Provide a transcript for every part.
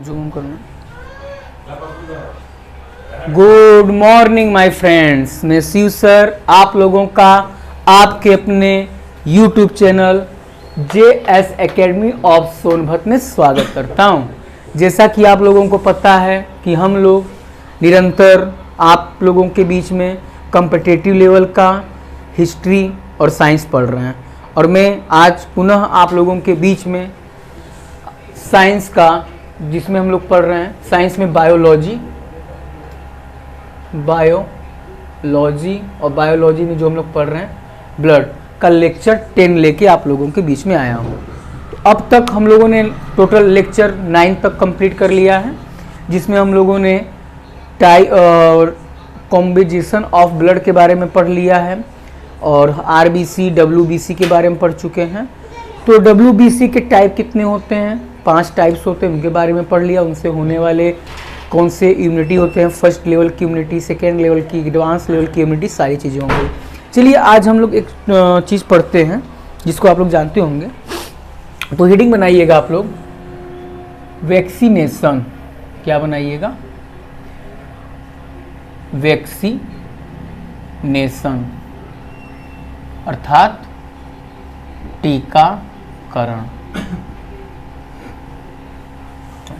Zoom करना। Good morning my friends, मैं Shiv sir आप लोगों का आपके अपने YouTube channel JS academy of Sonbhadra में स्वागत करता हूं। जैसा कि आप लोगों को पता है कि हम लोग निरंतर आप लोगों के बीच में कॉम्पिटिटिव लेवल का हिस्ट्री और साइंस पढ़ रहे हैं, और मैं आज पुनः आप लोगों के बीच में साइंस का, जिसमें हम लोग पढ़ रहे हैं साइंस में बायोलॉजी और बायोलॉजी में जो हम लोग पढ़ रहे हैं ब्लड का लेक्चर 10 लेके आप लोगों के बीच में आया हूँ। अब तक हम लोगों ने टोटल लेक्चर 9 तक कंप्लीट कर लिया है, जिसमें हम लोगों ने कॉम्बिनेशन ऑफ ब्लड के बारे में पढ़ लिया है और RBC WBC के बारे में पढ़ चुके हैं। तो WBC के टाइप कितने होते हैं, 5 टाइप्स होते हैं, उनके बारे में पढ़ लिया। उनसे होने वाले कौन से इम्यूनिटी होते हैं, फर्स्ट लेवल की इम्यूनिटी, सेकेंड लेवल की, एडवांस लेवल की इम्यूनिटी, सारी चीज़ें होंगी। चलिए आज हम लोग एक चीज़ पढ़ते हैं जिसको आप लोग जानते होंगे। तो हेडिंग बनाइएगा आप लोग, वैक्सीनेशन। क्या बनाइएगा? वैक्सीनेशन अर्थात टीकाकरण।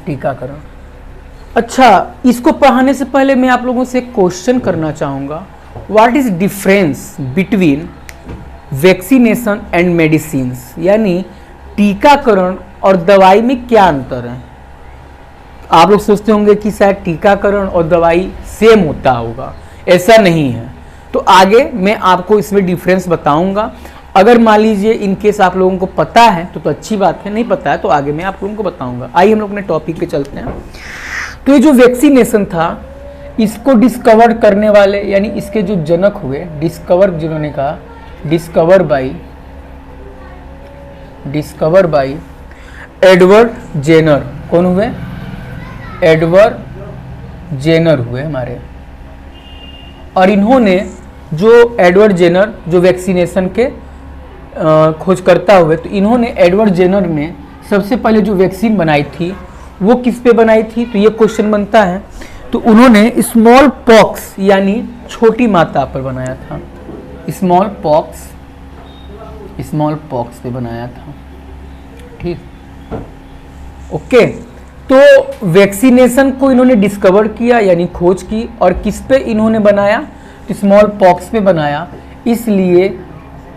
टीकाकरण। अच्छा, इसको पढ़ाने से पहले मैं आप लोगों से एक क्वेश्चन करना चाहूँगा। What is difference between vaccination and medicines, यानी टीकाकरण और दवाई में क्या अंतर है? आप लोग सोचते होंगे कि शायद टीकाकरण और दवाई सेम होता होगा, ऐसा नहीं है। तो आगे मैं आपको इसमें डिफरेंस बताऊंगा। अगर मान लीजिए इन केस आप लोगों को पता है तो अच्छी बात है, नहीं पता है तो आगे मैं आप लोगों को बताऊंगा। आइए हम लोग अपने टॉपिक पे चलते हैं। तो ये जो वैक्सीनेशन था, इसको डिस्कवर करने वाले यानी इसके जो जनक हुए, डिस्कवर जिन्होंने कहा, डिस्कवर बाय एडवर्ड जेनर। कौन हुए? एडवर्ड जेनर हुए हमारे। और इन्होंने जो एडवर्ड जेनर जो वैक्सीनेशन के खोजकर्ता हुए, तो इन्होंने एडवर्ड जेनर ने सबसे पहले जो वैक्सीन बनाई थी वो किस पे बनाई थी? तो ये क्वेश्चन बनता है। तो उन्होंने स्मॉल पॉक्स यानी छोटी माता पर बनाया था। स्मॉल पॉक्स पे बनाया था। ठीक, ओके। तो वैक्सीनेशन को इन्होंने डिस्कवर किया यानी खोज की, और किस पे इन्होंने बनाया? तो स्मॉल पॉक्स पे बनाया। इसलिए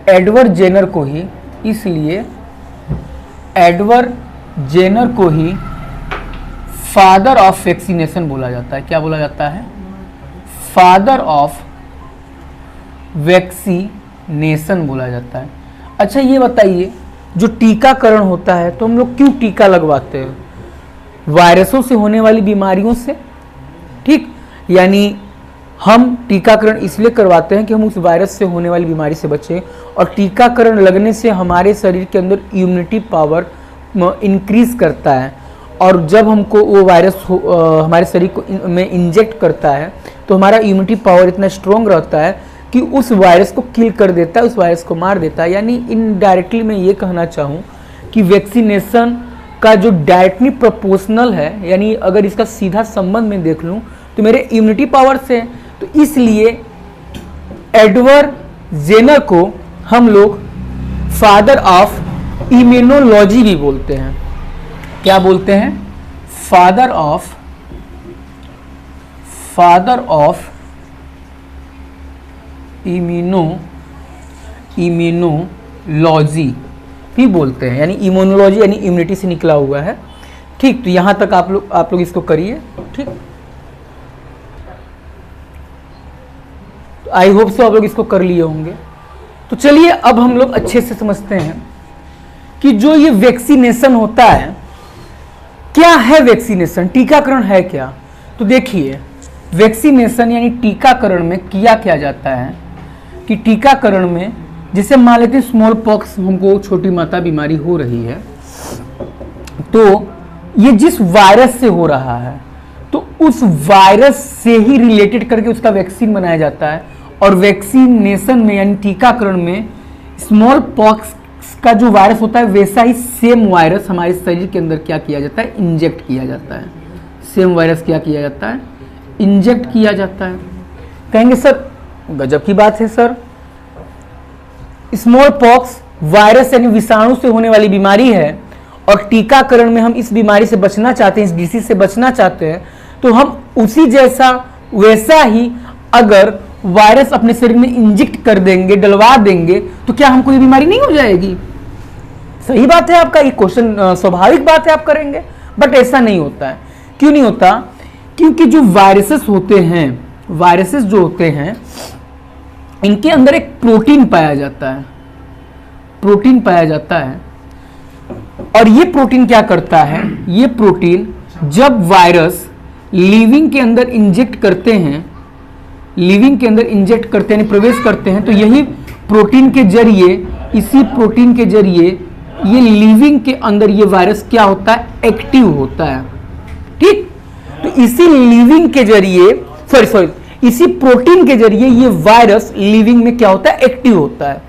एडवर्ड जेनर को ही फादर ऑफ वैक्सीनेशन बोला जाता है। क्या बोला जाता है? फादर ऑफ वैक्सीनेशन बोला जाता है। अच्छा, ये बताइए, जो टीकाकरण होता है तो हम लोग क्यों टीका लगवाते हैं? वायरसों से होने वाली बीमारियों से। ठीक, यानी हम टीकाकरण इसलिए करवाते हैं कि हम उस वायरस से होने वाली बीमारी से बचें, और टीकाकरण लगने से हमारे शरीर के अंदर इम्यूनिटी पावर इंक्रीज करता है, और जब हमको वो वायरस हमारे शरीर को में इंजेक्ट करता है तो हमारा इम्यूनिटी पावर इतना स्ट्रॉन्ग रहता है कि उस वायरस को किल कर देता है, उस वायरस को मार देता है। यानी इनडायरेक्टली मैं ये कहना चाहूँ कि वैक्सीनेशन का जो डायरेक्टली प्रोपोर्शनल है, यानी अगर इसका सीधा संबंध मैं देख लूँ तो मेरे इम्यूनिटी पावर से। तो इसलिए एडवर्ड जेनर को हम लोग फादर ऑफ इम्यूनोलॉजी भी बोलते हैं। क्या बोलते हैं? फादर ऑफ इम्यूनोलॉजी भी बोलते हैं, यानी इम्यूनोलॉजी यानी इम्यूनिटी से निकला हुआ है। ठीक, तो यहां तक आप लोग इसको करिए। ठीक, तो आई होप सो आप लोग इसको कर लिए होंगे। तो चलिए अब हम लोग अच्छे से समझते हैं कि जो ये वैक्सीनेशन होता है, क्या है वैक्सीनेशन, टीकाकरण है क्या? तो देखिए, वैक्सीनेशन यानी टीकाकरण में किया क्या जाता है कि टीकाकरण में जैसे मान लेते हैं स्मॉल पॉक्स, हमको छोटी माता बीमारी हो रही है, तो ये जिस वायरस से हो रहा है तो उस वायरस से ही रिलेटेड करके उसका वैक्सीन बनाया जाता है। और वैक्सीनेशन में यानी टीकाकरण में स्मॉल पॉक्स का जो वायरस होता है वैसा ही सेम वायरस हमारे शरीर के अंदर क्या किया जाता है, इंजेक्ट किया जाता है। सेम वायरस क्या किया जाता है, इंजेक्ट किया जाता है। कहेंगे सर गजब की बात है सर, स्मॉल पॉक्स वायरस यानी विषाणु से होने वाली बीमारी है और टीकाकरण में हम इस बीमारी से बचना चाहते हैं, इस डिसीज से बचना चाहते हैं, तो हम उसी जैसा वैसा ही अगर वायरस अपने शरीर में इंजेक्ट कर देंगे, डलवा देंगे, तो क्या हमको ये बीमारी नहीं हो जाएगी? सही बात है आपका, ये क्वेश्चन स्वाभाविक बात है आप करेंगे, बट ऐसा नहीं होता है। क्यों नहीं होता? क्योंकि जो वायरसेस होते हैं, वायरसेस जो होते हैं इनके अंदर एक प्रोटीन पाया जाता है, प्रोटीन पाया जाता है। और ये प्रोटीन क्या करता है, ये प्रोटीन जब वायरस लिविंग के अंदर इंजेक्ट करते हैं, लिविंग के अंदर इंजेक्ट करते हैं, प्रवेश करते हैं, तो यही प्रोटीन के जरिए, इसी प्रोटीन के जरिए ये लिविंग के अंदर ये वायरस क्या होता है, एक्टिव होता है। ठीक, तो इसी लिविंग के जरिए इसी प्रोटीन के जरिए ये वायरस लिविंग में क्या होता है, एक्टिव होता है।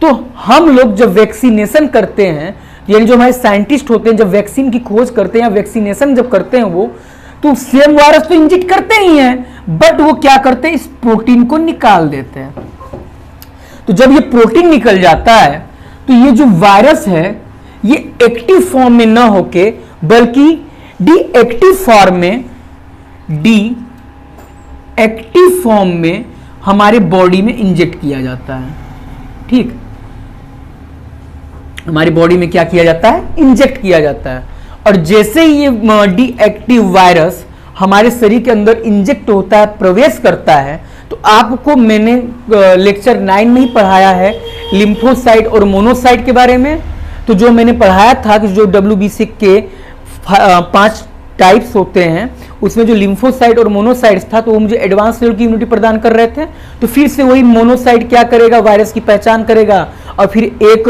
तो हम लोग जब वैक्सीनेशन करते हैं, यानी जो हमारे साइंटिस्ट होते हैं जब वैक्सीन की खोज करते हैं या वैक्सीनेशन जब करते हैं वो, तो सेम वायरस तो इंजेक्ट करते ही हैं, बट वो क्या करते हैं, इस प्रोटीन को निकाल देते हैं। तो जब ये प्रोटीन निकल जाता है तो ये जो वायरस है ये एक्टिव फॉर्म में ना होके बल्कि डीएक्टिव फॉर्म में, एक्टिव फॉर्म में हमारे बॉडी में इंजेक्ट किया जाता है। ठीक, हमारी बॉडी में क्या किया जाता है, इंजेक्ट किया जाता है। और जैसे ही ये डीएक्टिव वायरस हमारे शरीर के अंदर इंजेक्ट होता है, प्रवेश करता है, तो आपको मैंने लेक्चर 9 में ही पढ़ाया है लिम्फोसाइट और मोनोसाइट के बारे में। तो जो मैंने पढ़ाया था कि जो WBC के 5 टाइप्स होते हैं, उसमें जो लिम्फोसाइट और मोनोसाइट्स था, तो वो मुझे एडवांस लेवल की इम्यूनिटी प्रदान कर रहे थे। तो फिर से वही मोनोसाइट क्या करेगा, वायरस की पहचान करेगा और फिर एक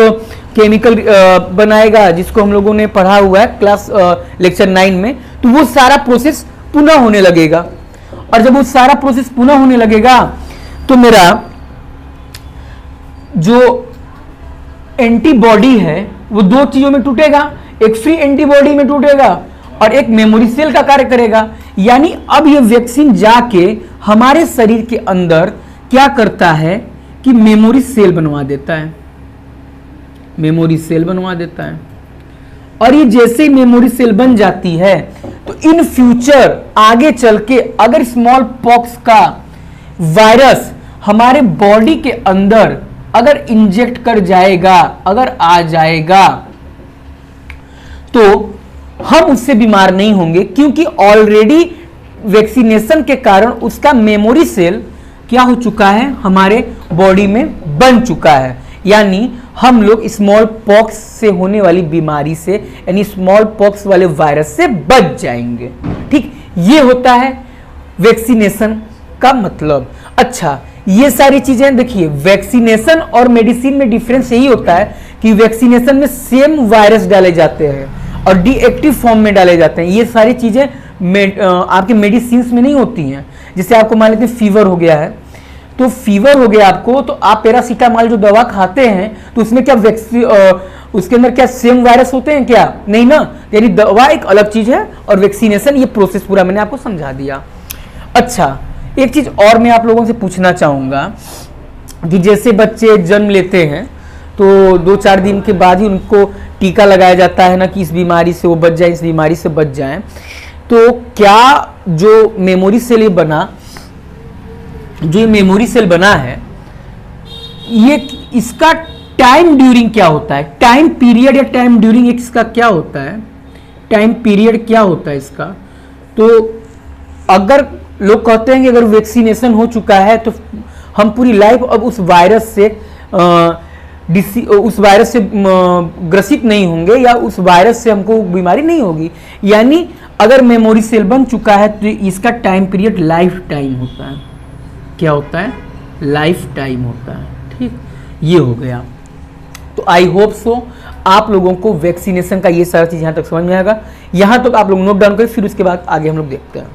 केमिकल बनाएगा जिसको हम लोगों ने पढ़ा हुआ है क्लास लेक्चर 9 में। तो वो सारा प्रोसेस पुनः होने लगेगा, और जब वो सारा प्रोसेस पुनः होने लगेगा तो मेरा जो एंटीबॉडी है वो 2 चीजों में टूटेगा, एक फ्री एंटीबॉडी में टूटेगा और एक मेमोरी सेल का कार्य करेगा। यानी अब ये वैक्सीन जाके हमारे शरीर के अंदर क्या करता है कि मेमोरी सेल बनवा देता है, मेमोरी सेल बनवा देता है। और ये जैसे ही मेमोरी सेल बन जाती है तो इन फ्यूचर आगे चल के अगर स्मॉल पॉक्स का वायरस हमारे बॉडी के अंदर अगर इंजेक्ट कर जाएगा, अगर आ जाएगा, तो हम उससे बीमार नहीं होंगे, क्योंकि ऑलरेडी वैक्सीनेशन के कारण उसका मेमोरी सेल क्या हो चुका है, हमारे बॉडी में बन चुका है। यानी हम लोग स्मॉल पॉक्स से होने वाली बीमारी से, यानी स्मॉल पॉक्स वाले वायरस से बच जाएंगे। ठीक, ये होता है वैक्सीनेशन का मतलब। अच्छा, ये सारी चीजें देखिए, वैक्सीनेशन और मेडिसिन में डिफरेंस यही होता है कि वैक्सीनेशन में सेम वायरस डाले जाते हैं और डीएक्टिव फॉर्म में डाले जाते हैं। ये सारी चीजें आपके मेडिसिन में नहीं होती हैं। जैसे आपको मान लेते हैं फीवर हो गया है, तो फीवर हो गया आपको, तो आप पैरासीटामोल जो दवा खाते हैं तो उसमें क्या उसके अंदर क्या सेम वायरस होते हैं क्या? नहीं ना। यानी दवा एक अलग चीज है और वैक्सीनेशन, ये प्रोसेस पूरा मैंने आपको समझा दिया। अच्छा, एक चीज और मैं आप लोगों से पूछना चाहूंगा कि जैसे बच्चे जन्म लेते हैं तो 2-4 दिन के बाद ही उनको टीका लगाया जाता है ना, कि इस बीमारी से वो बच जाए, इस बीमारी से बच जाए। तो क्या जो मेमोरी सेल बना, जो ये मेमोरी सेल बना है, ये इसका टाइम ड्यूरिंग क्या होता है, टाइम पीरियड या टाइम ड्यूरिंग इसका क्या होता है, टाइम पीरियड क्या होता है इसका? तो अगर लोग कहते हैं कि अगर वैक्सीनेशन हो चुका है तो हम पूरी लाइफ अब उस वायरस से ग्रसित नहीं होंगे या उस वायरस से हमको बीमारी नहीं होगी। यानी अगर मेमोरी सेल बन चुका है तो इसका टाइम पीरियड लाइफ टाइम होता है। क्या होता है? लाइफ टाइम होता है। ठीक, ये हो गया। तो आई होप सो आप लोगों को वैक्सीनेशन का ये सारा चीज यहां तक समझ में आएगा। यहां तक आप लोग नोट डाउन करें, फिर उसके बाद आगे हम लोग देखते हैं।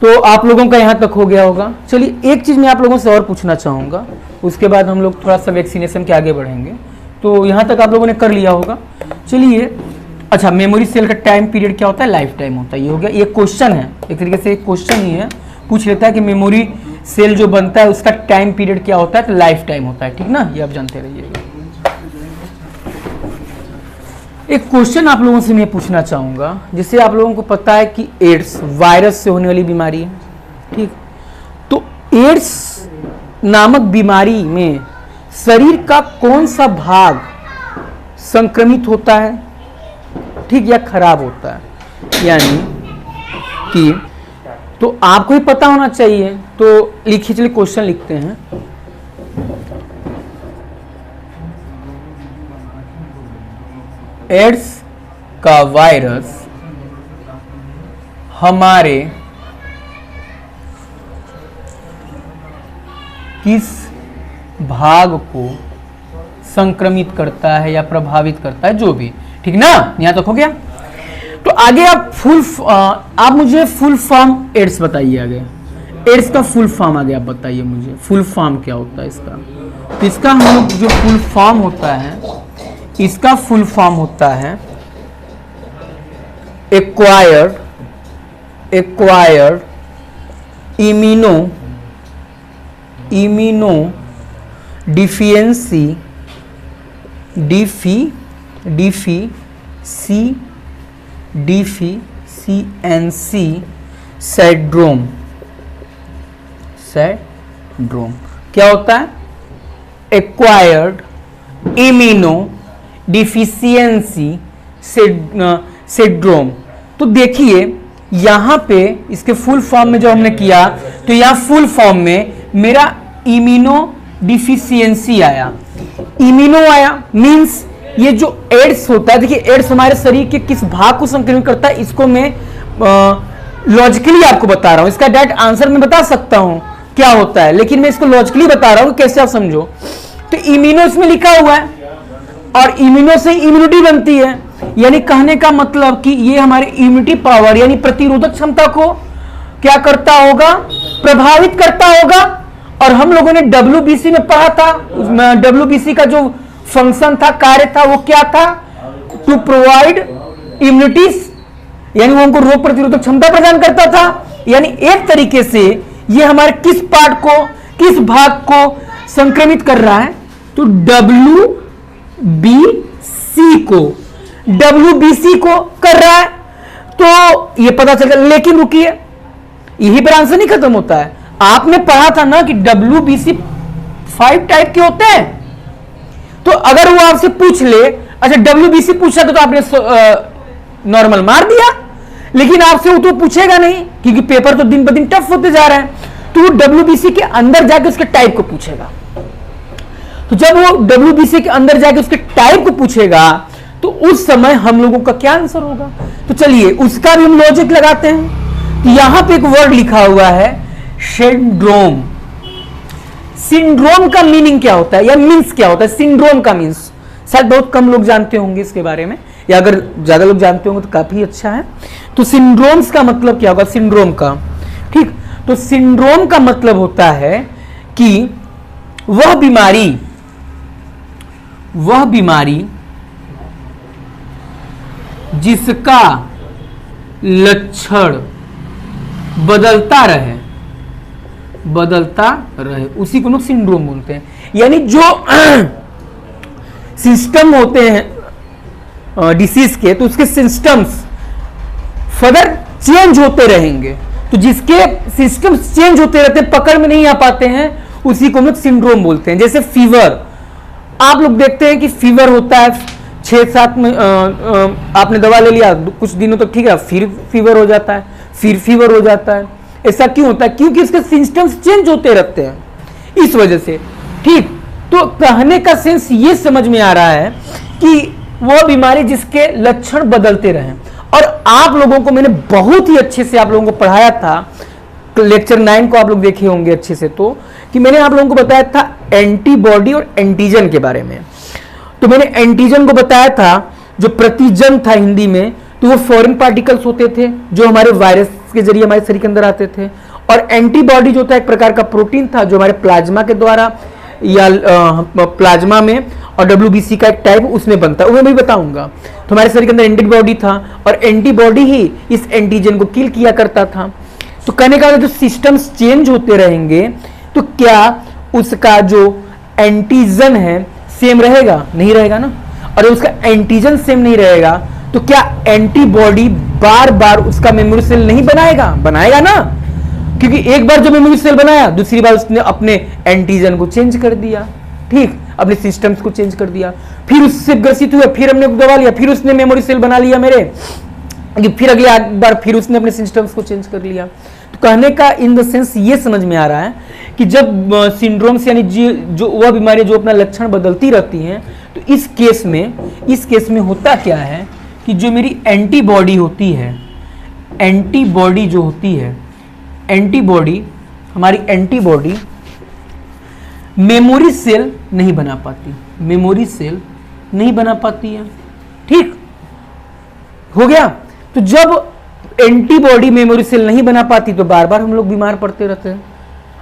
तो आप लोगों का यहाँ तक हो गया होगा। चलिए एक चीज़ मैं आप लोगों से और पूछना चाहूँगा, उसके बाद हम लोग थोड़ा सा वैक्सीनेशन के आगे बढ़ेंगे। तो यहाँ तक आप लोगों ने कर लिया होगा। चलिए अच्छा, मेमोरी सेल का टाइम पीरियड क्या होता है? लाइफ टाइम होता है। ये हो गया, ये क्वेश्चन है, एक तरीके से एक क्वेश्चन ही है, पूछ लेता है कि मेमोरी सेल जो बनता है उसका टाइम पीरियड क्या होता है? तो लाइफ टाइम होता है, ठीक ना, ये आप जानते रहिएगा। एक क्वेश्चन आप लोगों से मैं पूछना चाहूँगा, जिससे आप लोगों को पता है कि एड्स वायरस से होने वाली बीमारी है, ठीक। तो एड्स नामक बीमारी में शरीर का कौन सा भाग संक्रमित होता है, ठीक, या खराब होता है? यानी कि तो आपको ही पता होना चाहिए, तो लिखिए, चलिए क्वेश्चन लिखते हैं। एड्स का वायरस हमारे किस भाग को संक्रमित करता है या प्रभावित करता है, जो भी, ठीक ना, यहां तक हो गया। तो आगे आप मुझे फुल फॉर्म एड्स बताइए। आगे एड्स का फुल फॉर्म आगे आप बताइए मुझे, फुल फॉर्म क्या होता है इसका। तो इसका हम लोग जो फुल फॉर्म होता है, इसका फुल फॉर्म होता है एक्वायर्ड इम्यूनो डिफिशिएंसी सिंड्रोम। क्या होता है? Acquired immuno deficiency syndrome. तो देखिए यहां पे इसके फुल फॉर्म में जो हमने किया, तो यहां फुल फॉर्म में मेरा इम्यूनो डिफिशियंसी आया, इम्यूनो आया, मींस ये जो एड्स होता है, देखिए एड्स हमारे शरीर के किस भाग को संक्रमित करता है, इसको मैं लॉजिकली आपको बता रहा हूं। इसका डायरेक्ट आंसर मैं बता सकता हूं क्या होता है, लेकिन मैं इसको लॉजिकली बता रहा हूं, कैसे आप समझो। तो इम्यूनो इसमें लिखा हुआ है, और इम्यूनो से इम्यूनिटी बनती है, यानी कहने का मतलब कि ये हमारे इम्यूनिटी पावर यानी प्रतिरोधक क्षमता को क्या करता होगा? प्रभावित करता होगा। और हम लोगों ने WBC में पढ़ा था, WBC का जो फंक्शन था, कार्य था, वो क्या था? टू प्रोवाइड इम्यूनिटीज, यानी वो हमको रोग प्रतिरोधक क्षमता प्रदान करता था। यानी एक तरीके से ये हमारे किस पार्ट को, किस भाग को संक्रमित कर रहा है? तो WBC को कर रहा है। तो ये पता चल गया, लेकिन रुकिए, यही पर आंसर नहीं खत्म होता है। आपने पढ़ा था ना कि WBC 5 टाइप के होते हैं। तो अगर वो आपसे पूछ ले, अच्छा WBC पूछा तो आपने नॉर्मल मार दिया, लेकिन आपसे वो तो पूछेगा नहीं, क्योंकि पेपर तो दिन ब दिन टफ होते जा रहा है। तो वो WBC के अंदर जाके उसके टाइप को पूछेगा। तो जब वो WBC के अंदर जाके उसके टाइप को पूछेगा, तो उस समय हम लोगों का क्या आंसर होगा? तो चलिए उसका भी हम लॉजिक लगाते हैं। तो यहां पे एक वर्ड लिखा हुआ है सिंड्रोम। सिंड्रोम का मीनिंग क्या होता है, या मीन्स क्या होता है? सिंड्रोम का मीन्स शायद बहुत कम लोग जानते होंगे इसके बारे में, या अगर ज्यादा लोग जानते होंगे तो काफी अच्छा है। तो सिंड्रोम्स का मतलब क्या होगा? सिंड्रोम का, ठीक। तो सिंड्रोम का मतलब होता है कि वह बीमारी जिसका लक्षण बदलता रहे, उसी को लोग सिंड्रोम बोलते हैं। यानी जो सिस्टम होते हैं डिसीज के, तो उसके सिस्टम्स फर्दर चेंज होते रहेंगे। तो जिसके सिस्टम चेंज होते रहते हैं, पकड़ में नहीं आ पाते हैं, उसी को हम लोग सिंड्रोम बोलते हैं। जैसे फीवर, आप लोग देखते हैं कि फीवर होता है 6-7 में, आपने दवा ले लिया कुछ दिनों तक, ठीक है, फिर फीवर हो जाता है, फिर फीवर हो जाता है। ऐसा क्यों होता है? क्योंकि उसके सिस्टम्स चेंज होते रहते हैं, इस वजह से, ठीक। तो कहने का सेंस ये समझ में आ रहा है कि वह बीमारी जिसके लक्षण बदलते रहें। और आप लोगों को मैंने बहुत ही अच्छे से आप लोगों को पढ़ाया था, लेक्चर 9 को आप लोग देखे होंगे अच्छे से, तो कि मैंने आप लोगों को बताया था एंटीबॉडी और एंटीजन के बारे में। तो मैंने एंटीजन को बताया था, जो प्रतिजन था हिंदी में, तो वो फॉरेन पार्टिकल्स होते थे जो हमारे वायरस के जरिए हमारे शरीर के अंदर आते थे। और एंटीबॉडी जो था एक प्रकार का प्रोटीन था जो हमारे प्लाज्मा के द्वारा या प्लाज्मा में, और डब्ल्यूबीसी का एक टाइप उसमें बनता है, वो मैं भी बताऊंगा। तो हमारे शरीर के अंदर एंटीबॉडी था और एंटीबॉडी ही इस एंटीजन को किल किया करता था। तो कहने का जो सिस्टम्स चेंज होते रहेंगे तो क्या उसका जो एंटीजन है सेम रहेगा? नहीं रहेगा ना। और उसका एंटीजन सेम नहीं रहेगा तो क्या एंटीबॉडी बार बार उसका मेमोरी सेल नहीं बनाएगा? बनाएगा ना, क्योंकि एक बार जो मेमोरी सेल बनाया दूसरी बार उसने अपने एंटीजन को चेंज कर दिया, ठीक, अपने सिस्टम्स को चेंज कर दिया, फिर उससे ग्रसित हुआ, फिर हमने दबा लिया, फिर उसने मेमोरी सेल बना लिया मेरे, फिर अगले बार फिर उसने अपने सिस्टम्स को चेंज कर लिया। तो कहने का इन द सेंस ये समझ में आ रहा है कि जब सिंड्रोम्स यानी जो वह बीमारी जो अपना लक्षण बदलती रहती हैं, तो इस केस में होता क्या है कि जो मेरी एंटीबॉडी होती है, एंटीबॉडी जो होती है, एंटीबॉडी हमारी एंटीबॉडी मेमोरी सेल नहीं बना पाती, मेमोरी सेल नहीं बना पाती है, ठीक हो गया। तो जब एंटीबॉडी मेमोरी सेल नहीं बना पाती तो बार बार हम लोग बीमार पड़ते रहते हैं।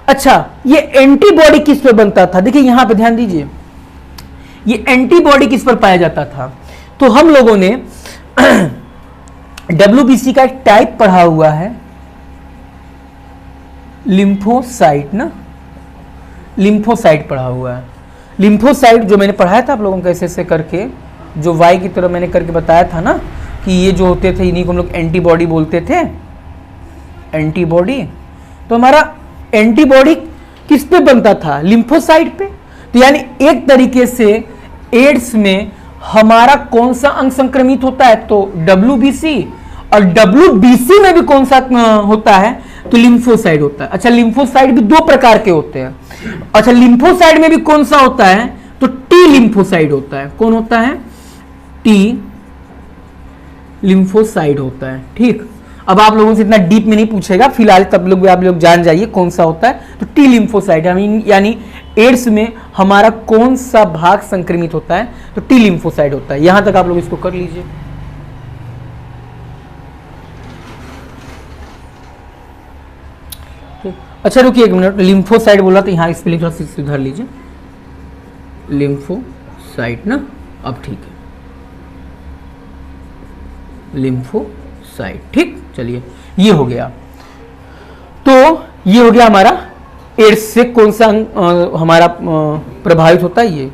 अच्छा, ये एंटीबॉडी किस पर बनता था? देखिए यहां पे ध्यान दीजिए, ये एंटीबॉडी किस पर पाया जाता था? तो हम लोगों ने डब्ल्यूबीसी का एक टाइप पढ़ा हुआ है, लिम्फोसाइट ना, लिम्फोसाइट पढ़ा हुआ है। लिम्फोसाइट जो मैंने पढ़ाया था आप लोगों को ऐसे ऐसे करके, जो वाई की तरह मैंने करके बताया था ना कि ये जो होते थे इन्हीं को हम लोग एंटीबॉडी बोलते थे, एंटीबॉडी। तो हमारा एंटीबॉडी किस पे बनता था? लिम्फोसाइट पे। तो यानी एक तरीके से एड्स में हमारा कौन सा अंग संक्रमित होता है? तो डब्ल्यूबीसी। और डब्ल्यूबीसी में भी कौन सा होता है? तो लिम्फोसाइट होता है। अच्छा, लिम्फोसाइट भी दो प्रकार के होते हैं। अच्छा, लिम्फोसाइट में भी कौन सा होता है? तो टी लिम्फोसाइट होता है। कौन होता है? टी लिम्फोसाइट होता है, ठीक। अब आप लोगों से इतना डीप में नहीं पूछेगा फिलहाल, तब लोग आप लोग जान जाइए कौन सा होता है। तो टी लिम्फोसाइट यानी एड्स में हमारा कौन सा भाग संक्रमित होता है? तो टी लिम्फोसाइट होता है। यहां तक आप लोग इसको कर लीजिए। अच्छा रुकिए एक मिनट, लिम्फोसाइट बोला तो यहाँ स्पेलिंग थोड़ा सा सुधार लीजिए, लिम्फोसाइट ना, अब ठीक है, लिम्फोसाइट, ठीक। चलिए ये हो गया। तो ये हो गया हमारा एड्स से कौन सा हमारा प्रभावित होता है ये।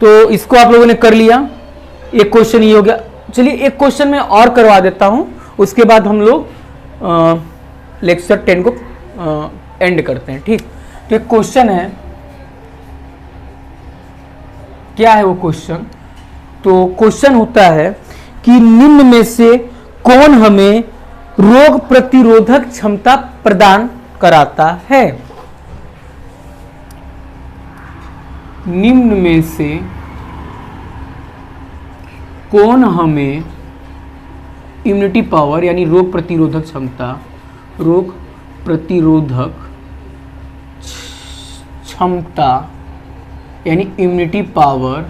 तो इसको आप लोगों ने कर लिया, एक क्वेश्चन ये हो गया। चलिए एक क्वेश्चन मैं और करवा देता हूं, उसके बाद हम लोग लेक्चर 10 को एंड करते हैं, ठीक। तो एक क्वेश्चन है, क्या है वो क्वेश्चन? तो क्वेश्चन होता है कि निम्न में से कौन हमें रोग प्रतिरोधक क्षमता प्रदान कराता है? निम्न में से कौन हमें इम्यूनिटी पावर यानी रोग प्रतिरोधक क्षमता, रोग प्रतिरोधक क्षमता यानी इम्यूनिटी पावर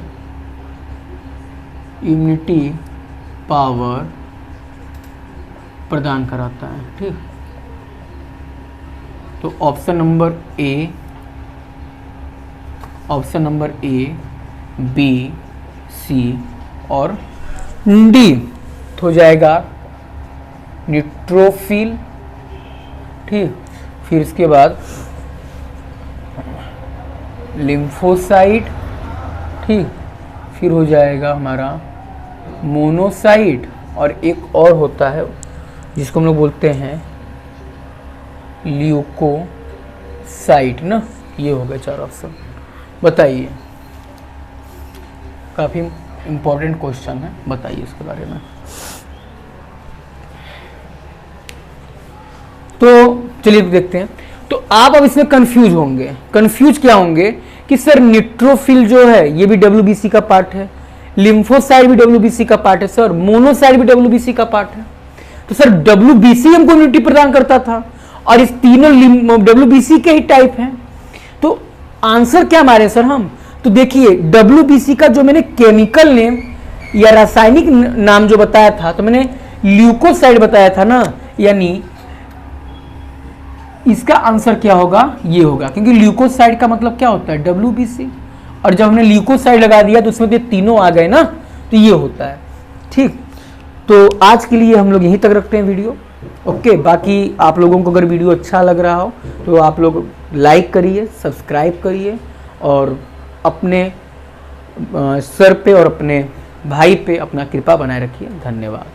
प्रदान कराता है, ठीक। तो ऑप्शन नंबर ए, बी, सी और डी हो जाएगा न्यूट्रोफिल, ठीक। फिर इसके बाद लिम्फोसाइट, ठीक। फिर हो जाएगा हमारा मोनोसाइट, और एक और होता है जिसको हम लोग बोलते हैं ल्यूकोसाइट ना। ये हो गए 4 ऑप्शन। बताइए, काफ़ी इंपॉर्टेंट क्वेश्चन है, बताइए इसके बारे में। तो चलिए देखते हैं। तो आप अब इसमें कंफ्यूज होंगे। कंफ्यूज क्या होंगे कि सर न्यूट्रोफिल जो है ये भी डब्ल्यूबीसी का पार्ट है, लिम्फोसाइट भी डब्ल्यूबीसी का पार्ट है सर, मोनोसाइट भी डब्ल्यूबीसी का पार्ट है। तो सर डब्ल्यूबीसी हमको इम्यूनिटी प्रदान करता था और इस तीनों डब्ल्यूबीसी के ही टाइप हैं। तो आंसर क्या मारे सर हम? तो देखिए डब्ल्यूबीसी का जो मैंने केमिकल नेम या रासायनिक नाम जो बताया था, तो मैंने ल्यूकोसाइड बताया था ना, यानी इसका आंसर क्या होगा, ये होगा, क्योंकि ल्यूकोसाइड का मतलब क्या होता है, WBC, और जब हमने ल्यूकोसाइड लगा दिया तो उसमें तो तीनों आ गए ना, तो ये होता है। ठीक, तो आज के लिए हम लोग यहीं तक रखते हैं वीडियो। ओके, बाकी आप लोगों को अगर वीडियो अच्छा लग रहा हो तो आप लोग लाइक करिए, सब्सक्राइब करिए, और अपने सर पे और अपने भाई पे अपना कृपा बनाए रखिए। धन्यवाद।